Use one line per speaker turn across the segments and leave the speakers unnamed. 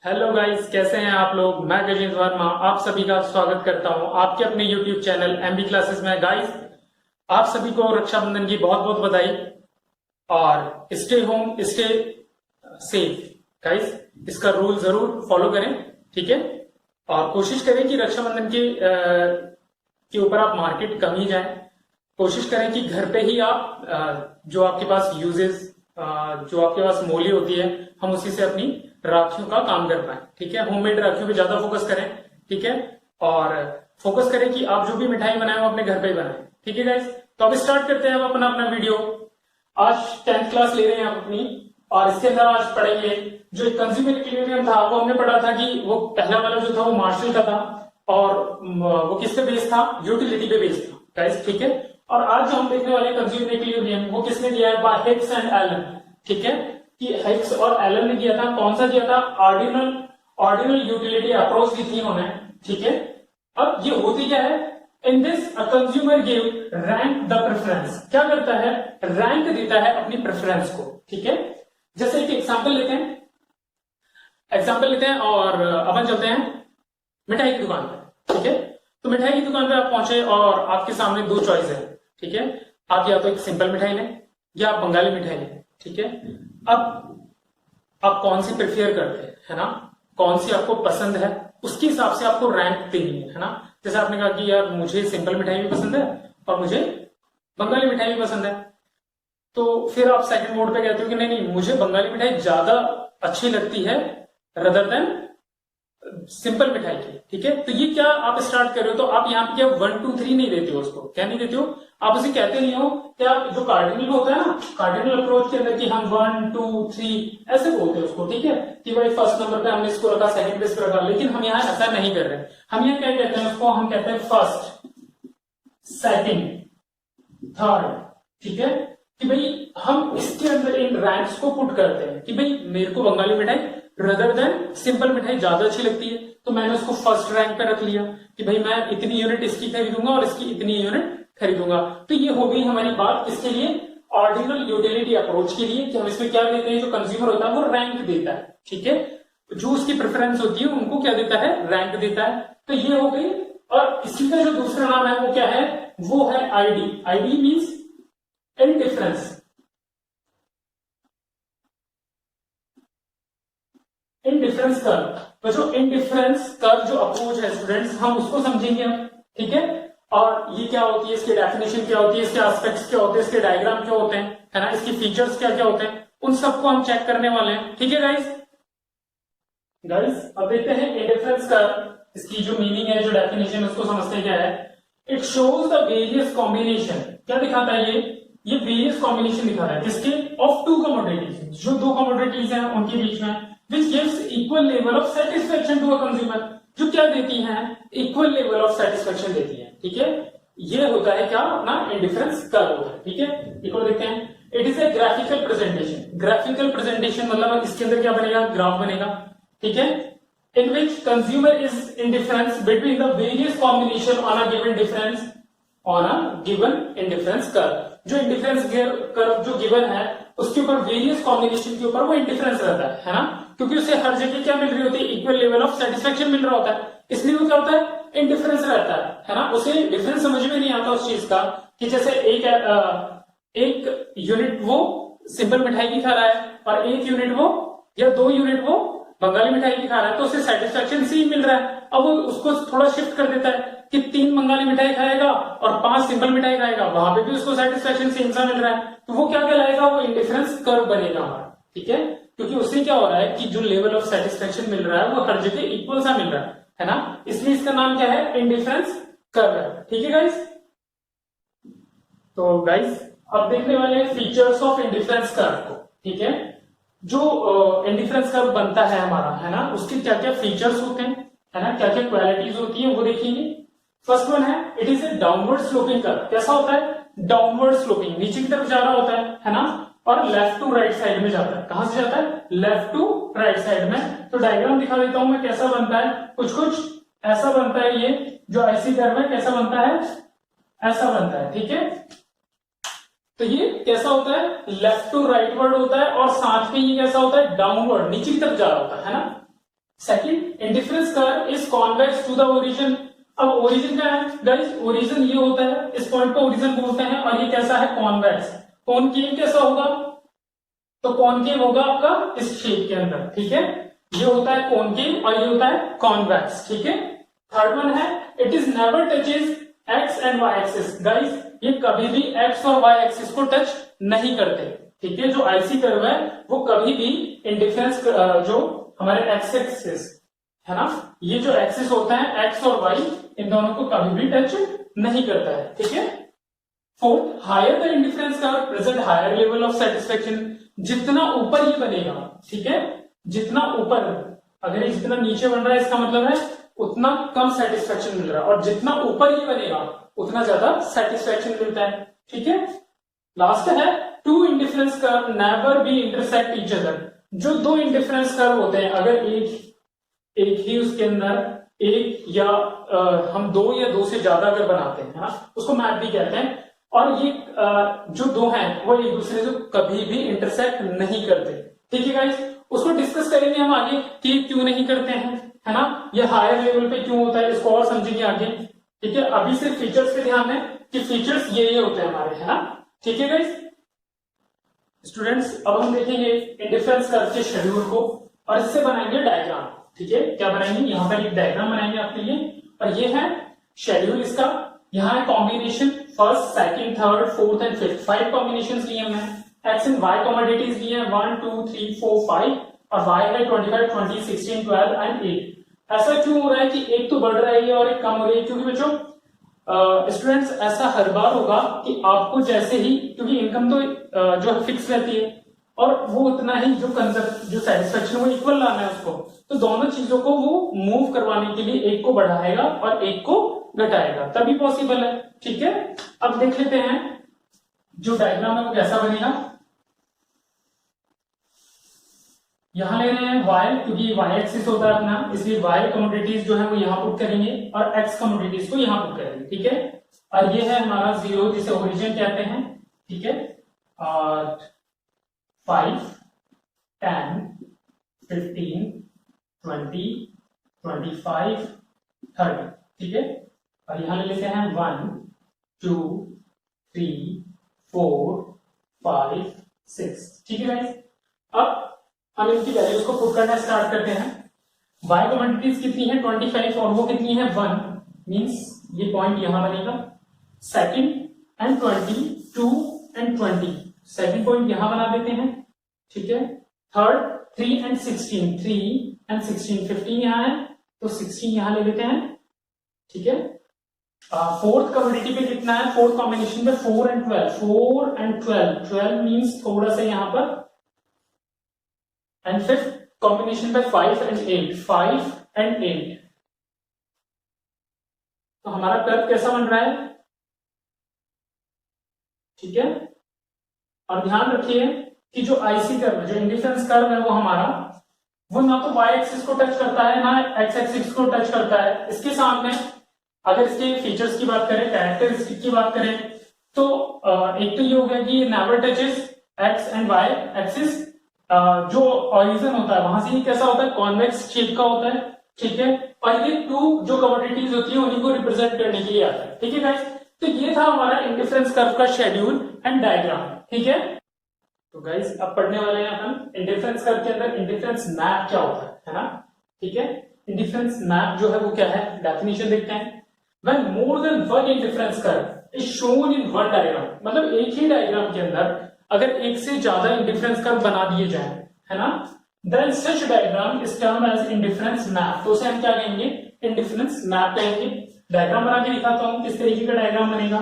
Hello guys, कैसे हैं आप लोग। मैं गजेंद्र वर्मा आप सभी का स्वागत करता हूं आपके अपने यूट्यूब चैनल एमबी क्लासेस में। गाइस, आप सभी को रक्षाबंधन की बहुत बहुत बधाई और stay home stay safe. Guys, इसका रूल जरूर फॉलो करें, ठीक है। और कोशिश करें कि रक्षाबंधन के ऊपर आप मार्केट कम ही जाएं। कोशिश करें कि घर पे ही आप जो आपके पास जो आपके पास मोली होती है, हम उसी से अपनी राखियों का काम कर पाए, ठीक है। होममेड राखियों पे ज्यादा फोकस करें, ठीक है। और फोकस करें कि आप जो भी मिठाई बनाए वो अपने घर पे ही बनाए, ठीक है गाइस। तो अब स्टार्ट करते हैं अपना अपना वीडियो। आज 10th क्लास ले रहे हैं आप अपनी, और इसके अंदर आज पढ़ेंगे जो कंज्यूमर इक्विलिब्रियम था। वो हमने पढ़ा था कि वो पहला वाला जो था वो मार्शल का था, और वो किस पे बेस्ड था, यूटिलिटी पे बेस्ड था गाइस, ठीक है। और आज जो हम देखने वाले कंज्यूमर इक्विलिब्रियम वो किसने दिया है, बाय हिक्स एंड एलन, ठीक है। कि हिक्स और एलन ने दिया था। कौन सा दिया था, ऑर्डिनल यूटिलिटी अप्रोच दी थी उन्होंने, ठीक है। अब ये होती क्या है, in this a consumer give rank the preference. क्या करता है, रैंक देता है अपनी प्रेफरेंस को, ठीक है। जैसे एक एग्जांपल लेते हैं और अपन चलते हैं मिठाई की दुकान पे, ठीक है। तो मिठाई की दुकान पे आप पहुंचे और आपके सामने दो चॉइस है, ठीक है। आप या तो एक सिंपल मिठाई लें या आप बंगाली मिठाई लें, ठीक है। अब आप कौन सी प्रेफर करते हैं, है ना, कौन सी आपको पसंद है, उसके हिसाब से आपको रैंक देनी है ना। जैसे आपने कहा कि यार मुझे सिंपल मिठाई भी पसंद है और मुझे बंगाली मिठाई भी पसंद है, तो फिर आप सेकंड मोड पे कहते हो कि नहीं नहीं, मुझे बंगाली मिठाई ज्यादा अच्छी लगती है रदर देन सिंपल मिठाई की, ठीक है। तो ये क्या आप स्टार्ट कर रहे हो, तो आप यहाँ पे क्या 1 2 3 नहीं देते हो, उसको क्या नहीं देते हो, आप उसे कहते नहीं हो कि आप जो कार्डिनल होता है ना, कार्डिनल अप्रोच के अंदर कि हम 1 2 3 ऐसे बोलते हैं उसको, ठीक है। कि भाई फर्स्ट नंबर पे हमने इसको रखा, सेकंड पे इसको रखा, लेकिन हम यहाँ ऐसा नहीं कर रहे। हम यहाँ क्या कहते हैं उसको, हम कहते हैं फर्स्ट सेकंड थर्ड, ठीक है। कि भाई हम इसके अंदर इन रैंक्स को पुट करते हैं कि भाई मेरे को बंगाली मिठाई रदर देन सिंपल मिठाई ज्यादा अच्छी लगती है, तो मैंने उसको फर्स्ट रैंक पे रख लिया कि भाई मैं इतनी यूनिट इसकी खरीदूंगा और इसकी इतनी यूनिट खरीदूंगा। तो ये हो गई हमारी बात इसके लिए, ऑर्डिनल यूटिलिटी अप्रोच के लिए, कि हम इसमें क्या देते हैं, जो कंज्यूमर होता है वो रैंक देता है, ठीक है। जो उसकी प्रेफरेंस होती है उनको क्या देता है, रैंक देता है। तो ये हो गई। और इसी का जो दूसरा नाम है वो क्या है, वो है ID. ID means indifference. Indifference curve, तो जो इंडिफरेंस कर्व जो अप्रोच है स्टूडेंट्स, हम उसको समझेंगे हम, ठीक है। और ये क्या होती है, इसकी डेफिनेशन क्या होती है, इसके एस्पेक्ट्स क्या होते हैं, इसके डायग्राम क्या होते हैं, है ना, इसकी फीचर्स क्या क्या होते हैं, उन सबको हम चेक करने वाले हैं, ठीक है गाइस। अब देखते हैं इंडिफरेंस कर्व, इसकी जो मीनिंग है, जो डेफिनेशन उसको समझते हैं क्या है। It shows the various combination. क्या दिखाता है ये वेरियस कॉम्बिनेशन दिखा रहा है किसके, ऑफ टू कमोडिटीज, जो दो कमोडिटीज हैं उनके बीच में, which gives equal level of satisfaction to a consumer। जो क्या देती हैं, इक्वल लेवल ऑफ सेटिस्फेक्शन देती है, ठीक है। ये होता है क्या, अपना इंडिफरेंस कर्व होता है, ठीक है। एक और देखते हैं, it is a graphical presentation. Graphical presentation मतलब इसके अंदर क्या बनेगा, ग्राफ बनेगा, ठीक है। In which consumer is indifference between the various combination on a given difference on a given indifference curve. जो इंडिफरेंस कर्व जो गिवन है उसके ऊपर वेरियस कॉम्बिनेशन के ऊपर वो इंडिफरेंस रहता है ना, क्योंकि उसे हर जगह क्या मिल रही होती है, इक्वल लेवल ऑफ सेटिस्फेक्शन मिल रहा होता है, इसलिए वो क्या होता है, इंडिफरेंस रहता है ना। उसे डिफरेंस समझ में नहीं आता उस चीज का, कि जैसे एक यूनिट वो सिंपल मिठाई की खा रहा है और एक यूनिट वो या 2 यूनिट वो बंगाली मिठाई की खा रहा है, तो उसे सेटिस्फेक्शन सेम मिल रहा है। अब वो उसको थोड़ा शिफ्ट कर देता है कि 3 बंगाली मिठाई खाएगा और 5 सिंपल मिठाई खाएगा, वहां पे भी उसको सेटिस्फेक्शन सेम सा मिल रहा है, तो वो क्या कहलाएगा, वो इंडिफरेंस कर्व बनेगा हमारा, ठीक है। क्योंकि उससे क्या हो रहा है कि जो लेवल ऑफ सेटिस्फेक्शन मिल रहा है वो हर जगह इक्वल सा मिल रहा है ना, इसलिए इसका नाम क्या है, इंडिफरेंस कर्व है, ठीक है गाइस। तो गाइस अब देखने वाले हैं फीचर्स ऑफ इंडिफरेंस कर्व को, ठीक है। जो इंडिफरेंस कर्व बनता है हमारा, है ना, उसके क्या क्या फीचर्स होते हैं, है ना, क्या क्या क्वालिटीज होती है वो देखेंगे। फर्स्ट वन है, it is A downward sloping curve. कैसा होता है, डाउनवर्ड स्लोपिंग, नीचे की तरफ जा रहा होता है ना, और लेफ्ट टू राइट साइड में जाता है। कहां से जाता है, लेफ्ट टू राइट साइड में। तो डायग्राम दिखा देता हूं मैं कैसा बनता है, कुछ ऐसा बनता है। ये जो ऐसी कर्व है कैसा बनता है, ऐसा बनता है, ठीक है। तो ये कैसा होता है, लेफ्ट टू राइट वर्ड होता है, और साथ में ये कैसा होता है, डाउनवर्ड, नीचे की तरफ जा रहा होता है ना। Second, indifference curve is convex to the origin. अब ओरिजिन क्या है गाइस, ओरिजिन ये होता है, इस पॉइंट को ओरिजिन बोलते हैं, और ये कैसा है, कॉन्वेक्स। कॉनकेव कैसा होगा, तो कॉनकेव होगा आपका इस शेप के अंदर, ठीक है। ये होता है कॉनकेव और ये होता है कॉन्वेक्स, ठीक है। थर्ड वन है, it is never touches X and Y axis. Guys ये कभी भी एक्स और वाई एक्सिस को टच नहीं करते, ठीक है। जो आईसी कर्व है वो कभी भी इंडिफरेंस जो हमारे एक्स एक्सिस है ना, ये जो एक्सिस होता है एक्स और वाई, इन दोनों को कभी भी टच नहीं करता है, ठीक है। Fourth, higher the indifference curve present higher level of satisfaction. जितना ऊपर ये बनेगा, ठीक है, जितना ऊपर, अगर ये जितना नीचे बन रहा है इसका मतलब है उतना कम सेटिस्फेक्शन मिल रहा है, और जितना ऊपर ये बनेगा उतना ज्यादा सेटिस्फेक्शन मिलता है, ठीक है। लास्ट है, two indifference curve never be intersect each other. जो दो इंडिफरेंस कर्व होते हैं, अगर एक ही उसके अंदर एक या हम दो या दो से ज्यादा अगर बनाते हैं ना, उसको मैप भी कहते हैं, और ये जो दो हैं वो एक दूसरे से कभी भी इंटरसेक्ट नहीं करते, ठीक है गाइस। उसको डिस्कस करेंगे हम आगे कि क्यों नहीं करते हैं, है ना, ये हायर लेवल पे क्यों होता है, इसको और समझेंगे आगे, ठीक है। अभी सिर्फ फीचर्स पे ध्यान दें कि फीचर्स ये होते हैं हमारे, है ना, ठीक है गाइस। स्टूडेंट्स अब हम देखेंगे इंडिफरेंस कर्व के शेड्यूल को, और इससे बनाएंगे डायग्राम, ठीक है। क्या बनाएंगे, यहाँ पर एक डायग्राम बनाएंगे आपके लिए, और ये है शेड्यूल इसका। यहाँ है combination, first second third fourth and fifth, 5 combination लिए हैं। एक्स एंड वाई कमोडिटीज लिए हैं 1 2 3 4 5, और वाई है 25 20 16 12 एंड 8। ऐसा क्यों हो रहा है कि एक तो बढ़ रही है और एक कम हो रही है, क्योंकि बच्चों स्टूडेंट्स ऐसा हर बार होगा कि आपको जैसे ही, क्योंकि इनकम तो जो फिक्स रहती है, और वो उतना ही जो कंजप्ट जो सेटिस्फेक्शन वो इक्वल लाना है उसको, तो दोनों चीजों को वो मूव करवाने के लिए एक को बढ़ाएगा और एक को घटाएगा, तभी पॉसिबल है, ठीक है। अब देख लेते हैं जो डायग्राम है वो कैसा बनेगा। यहां ले रहे हैं y, क्योंकि y एक्सिस होता है अपना, इसलिए y कमोडिटीज जो है वो यहां पुट करेंगे और x कमोडिटीज को यहां पुट करेंगे, ठीक है। और ये है हमारा 0 जिसे ओरिजिन कहते हैं, ठीक है। और 5 10 15 20 25 30, ठीक है। और यहां ले लेते हैं 1 2 3 4 5 6, ठीक है गाइस। अब हम इनकी वैल्यूज को पुट करना स्टार्ट करते हैं। y क्वांटिटीज कितनी है 25, और वो कितनी है 1, मींस ये पॉइंट यहां बनेगा। Second and 20 2 and 20, second point यहां बना देते हैं, ठीक है। थर्ड 3 एंड 16, 3 एंड 16 15 यहां है, तो 16 यहां ले लेते हैं, ठीक है। फोर्थ कम्युनिटी पे कितना है, फोर्थ कॉम्बिनेशन पे 4 एंड 12, 4 एंड 12, 12 मींस थोड़ा सा यहां पर, एंड फिफ्थ कॉम्बिनेशन पे 5 एंड 8, 5 एंड 8। तो हमारा कर्व कैसा बन रहा है, ठीक है। और ध्यान रखिए कि जो आईसी कर्व, जो इंडिफरेंस कर्व है वो हमारा, वो ना तो y एक्सिस को टच करता है ना x एक्सिस को टच करता है। इसके सामने अगर इसके फीचर्स की बात करें, कैरेक्टरिस्टिक की बात करें, तो एक तो ये हो गया कि never touches x and y axis. जो ओरिजिन होता है वहां से ये कैसा होता है, कॉन्वेक्स शेप का होता है, ठीक है। और ये टू जो कमोडिटीज होती है उन्हीं को रिप्रेजेंट करने के लिए आता है, ठीक है गाइस। तो ये था हमारा इंडिफरेंस कर्व का शेड्यूल एंड डायग्राम, ठीक है। तो गाइस अब पढ़ने वाले हैं हम इंडिफरेंस कर्व के अंदर इंडिफरेंस मैप क्या होता है ना, ठीक है। इंडिफरेंस मैप जो है वो क्या है, डेफिनेशन देखते हैं। When more than one indifference curve is shown in one diagram, मतलब एक ही डायग्राम के अंदर अगर एक से ज्यादा इंडिफरेंस कर्व बना दिए जाए, है ना, then such diagram is termed as indifference map. तो उसे हम क्या कहेंगे, इंडिफरेंस मैप कहेंगे। डायग्राम बना के दिखाता हूं किस तरीके का डायग्राम बनेगा।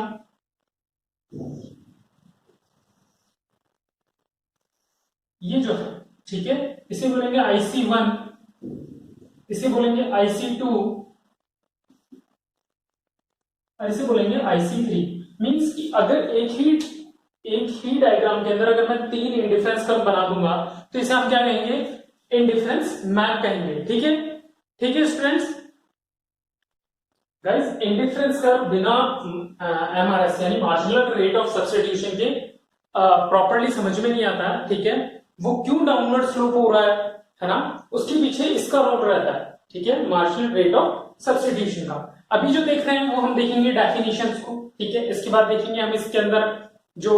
ये जो है, ठीक है, इसे बोलेंगे IC1, इसे बोलेंगे IC2, और इसे बोलेंगे IC3। मींस कि अगर एक ही डायग्राम के अंदर अगर मैं 3 इंडिफरेंस कर्व बना दूंगा तो इसे हम क्या कहेंगे, इंडिफरेंस मैप कहेंगे, ठीक है। ठीक है स्टूडेंट्स, गाइस इंडिफरेंस कर्व बिना MRS यानी मार्जिनल रेट ऑफ सब्स्टिट्यूशन के प्रॉपर्ली समझ में नहीं आता, ठीक है। वो क्यों डाउनवर्ड स्लोप हो रहा है, है ना, उसके पीछे इसका रोल रहता है, ठीक है, मार्जिनल रेट ऑफ सब्स्टिट्यूशन का। अभी जो देख रहे हैं वो हम देखेंगे डेफिनेशंस को, ठीक है, इसके बाद देखेंगे हम इसके अंदर जो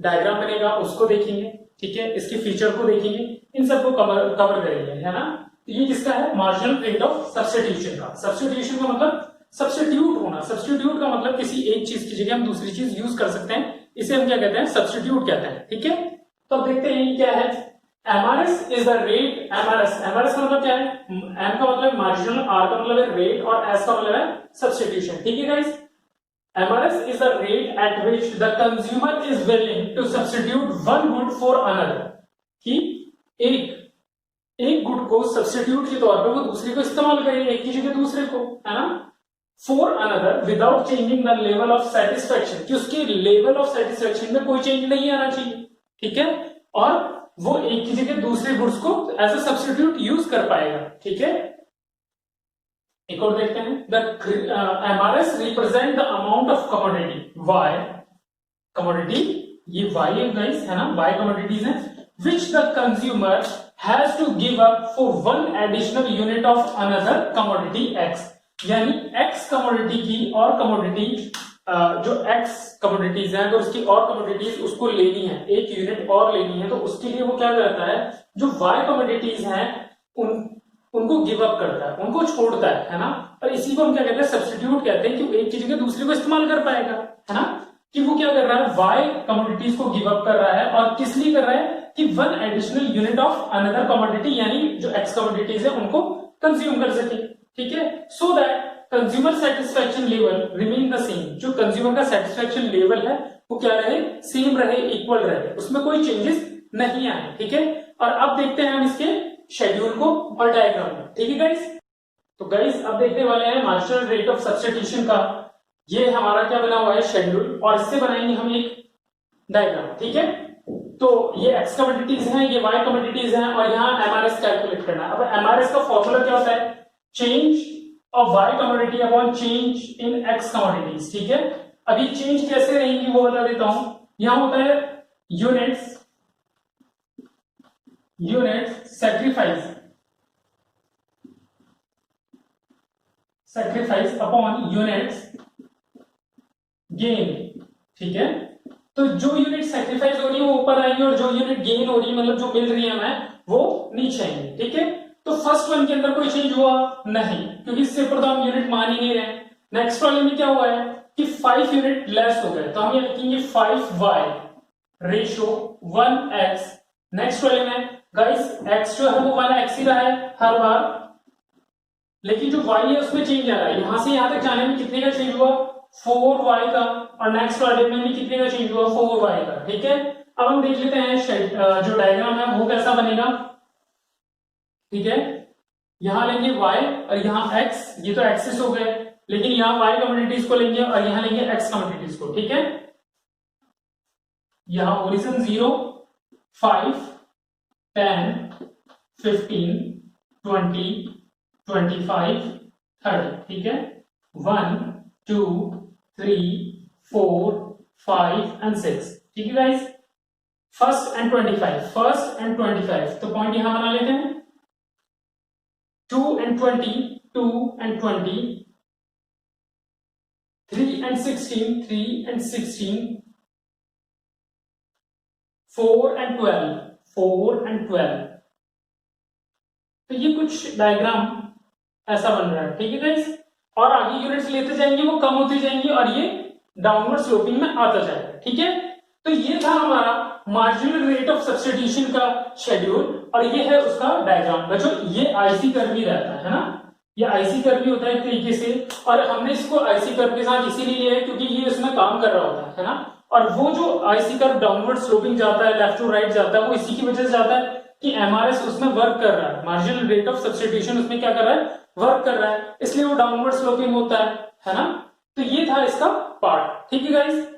डायग्राम बनेगा उसको देखेंगे, ठीक है, इसके फीचर को देखेंगे, इन सबको कवर करेंगे, है ना। तो ये किसका है, मार्जिनल रेट ऑफ सब्स्टिट्यूशन का। सब्स्टिट्यूशन का मतलब सब्स्टिट्यूट होना, सब्स्टिट्यूट का मतलब किसी एक चीज की जगह हम दूसरी चीज यूज कर सकते हैं, इसे हम क्या कहते हैं, सब्स्टिट्यूट कहते हैं, ठीक है। तो अब देखते हैं क्या है, MRS is the rate, MRS का मतलब क्या है, एम का मतलब मार्जिनल, आर का मतलब है रेट और एस का मतलब है सब्स्टिट्यूशन, ठीक है guys. MRS is the rate at which the consumer is willing to substitute one good for another, कि एक गुड को सब्स्टिट्यूट के तौर पे वो दूसरे को इस्तेमाल करे, एक की जगह दूसरे को, है ना, for another without changing the level of satisfaction, कि उसके लेवल ऑफ सेटिस्फेक्शन में कोई चेंज नहीं आना चाहिए, ठीक है, और वो एक की जगह दूसरे गुड्स को एज अ सब्स्टिट्यूट यूज कर पाएगा, ठीक है। एक और देखते हैं, the MRS represent the amount of commodity Y, commodity ये वाई है गाइस, है ना, वाई कमोडिटीज है, which the consumer has to give up for one additional unit of another commodity X, यानी X कमोडिटी की और कमोडिटी जो X commodities है, अगर उसकी और कमोडिटीज उसको लेनी है, एक यूनिट और लेनी है, तो उसके लिए वो क्या करता है, जो Y कमोडिटीज हैं उनको गिव अप करता है, उनको छोड़ता है ना, और इसी को हम क्या कहते हैं, सब्स्टिट्यूट कहते हैं, कि एक की जगह दूसरे को इस्तेमाल कर पाएगा, है ना, कि वो क्या कर रहा है, वाई कमोडिटीज को गिव अप कर रहा है, और किस लिए कर रहा है, कि one additional unit of another commodity, यानी जो एक्स कमोडिटीज है उनको कंज्यूम कर सके, ठीक है, so that consumer satisfaction level remain the same, जो कंज्यूमर का सेटिस्फेक्शन लेवल है वो क्या रहे, सेम रहे, इक्वल रहे, उसमें कोई चेंजेस नहीं आए, ठीक है। और अब देखते हैं हम इसके शेड्यूल को और डायग्राम में, ठीक है गाइस। तो गाइस अब देखने वाले हैं मार्जिनल रेट ऑफ सब्स्टिट्यूशन का, ये हमारा क्या बना हुआ है, शेड्यूल, और इससे बनाएंगे हम एक डायग्राम, ठीक है। तो ये एक्स कमोडिटीज हैं, ये वाई कमोडिटीज हैं, और यहाँ एमआरएस कैलकुलेट करना है। अब एमआरएस का फॉर्मूला क्या होता है, change of Y commodity upon change in X commodities, ठीक है। अभी चेंज कैसे रहेंगी वो बता देता हूं, यहां होता है units sacrifice upon units gain, ठीक है। तो जो यूनिट सैक्रिफाइस हो रही है वो ऊपर आएंगे, और जो यूनिट गेन हो रही है, मतलब जो मिल रही है हमें, वो नीचे आएंगे, ठीक है। तो फर्स्ट वन के अंदर कोई चेंज हुआ नहीं, क्योंकि इससे ऊपर तो हम यूनिट मान ही नहीं रहे। नेक्स्ट वाले में क्या हुआ है कि 5 यूनिट लेस हो गए, तो हम ये लिखेंगे 5y रेशियो 1x। नेक्स्ट वाले में गाइस x जो है वो 1x ही रहा है हर बार, लेकिन जो y है उसमें चेंज आ रहा है, यहां से यहां तक जाने में कितने का चेंज हुआ, 4y का, और नेक्स्ट वाले में भी कितने का चेंज हुआ, 4y का, ठीक है। अब हम देख लेते हैं जो डायग्राम है वो कैसा बनेगा, ठीक है। यहां लेंगे y और यहां x, ये तो एक्सिस हो गए, लेकिन यहां y कमोडिटीज को लेंगे और यहां लेंगे x कमोडिटीज को, ठीक है। यहां ओरिजिन 0, 5, 10, 15, 20, 25, 30, ठीक है, 1, 2, 3, 4, 5 and 6, ठीक है गाइस। फर्स्ट एंड 25, तो पॉइंट यहां बना लेते हैं, 2 and 20, 2 and 20, 3 and 16, 3 and 16, 4 and 12, 4 and 12। तो ये कुछ डायग्राम ऐसा बन रहा है, ठीक है गाइस। और आगे यूनिट्स लेते जाएंगे, वो कम होती जाएंगी और ये डाउनवर्ड स्लोपिंग में आता जाएगा, ठीक है। तो ये था हमारा मार्जिनल रेट ऑफ सब्स्टिट्यूशन का शेड्यूल, और ये है उसका डायग्राम का, जो ये आईसी कर्व भी रहता है ना, ये आईसी कर्व भी होता है एक तरीके से, और हमने इसको आईसी कर्व के साथ इसीलिए लिया है क्योंकि ये उसमें काम कर रहा होता है ना। और वो जो आईसी कर्व डाउनवर्ड स्लोपिंग जाता है, लेफ्ट टू राइट जाता है, वो इसी की वजह से जाता है कि एमआरएस उसमें वर्क कर रहा है, मार्जिनल रेट ऑफ सब्स्टिट्यूशन उसमें क्या कर रहा है, वर्क कर रहा है, इसलिए वो डाउनवर्ड स्लोपिंग होता है ना। तो ये था इसका पार्ट, ठीक है गाइस।